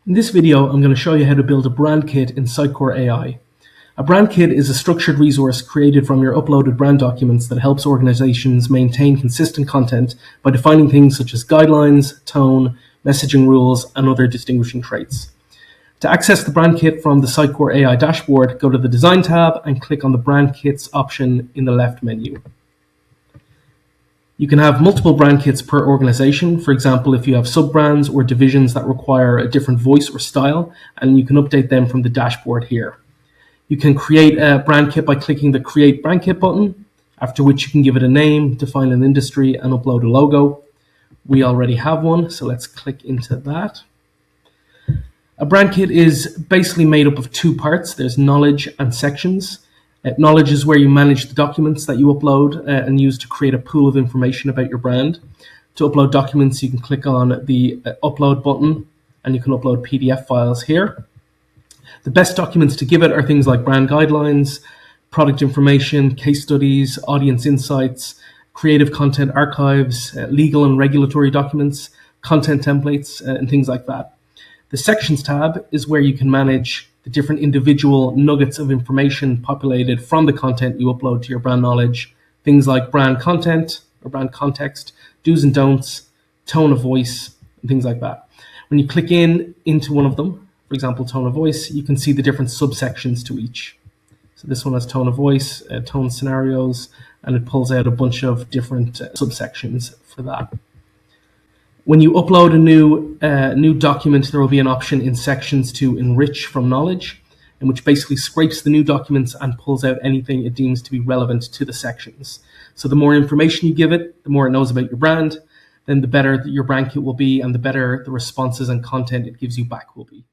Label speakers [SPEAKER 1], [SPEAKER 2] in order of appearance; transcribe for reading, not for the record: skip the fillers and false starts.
[SPEAKER 1] In this video, I'm going to show you how to build a brand kit in SitecoreAI. A brand kit is a structured resource created from your uploaded brand documents that helps organizations maintain consistent content by defining things such as guidelines, tone, messaging rules, and other distinguishing traits. To access the brand kit from the SitecoreAI dashboard, go to the Design tab and click on the Brand Kits option in the left menu. You can have multiple brand kits per organization. For example, if you have sub-brands or divisions that require a different voice or style, and you can update them from the dashboard here. You can create a brand kit by clicking the Create Brand Kit button, after which you can give it a name, define an industry, and upload a logo. We already have one, so let's click into that. A brand kit is basically made up of two parts. There's knowledge and sections. Knowledge is where you manage the documents that you upload and use to create a pool of information about your brand. To upload documents, you can click on the Upload button and you can upload PDF files here. The best documents to give it are things like brand guidelines, product information, case studies, audience insights, creative content archives, legal and regulatory documents, content templates, and things like that. The Sections tab is where you can manage the different individual nuggets of information populated from the content you upload to your brand knowledge, things like brand content or brand context, do's and don'ts, tone of voice, and things like that. When you click into one of them, for example, tone of voice, you can see the different subsections to each. So this one has tone of voice, tone scenarios, and it pulls out a bunch of different subsections for that. When you upload a new document, there will be an option in Sections to enrich from knowledge, in which basically scrapes the new documents and pulls out anything it deems to be relevant to the sections. So the more information you give it, the more it knows about your brand, then the better your brand kit will be and the better the responses and content it gives you back will be.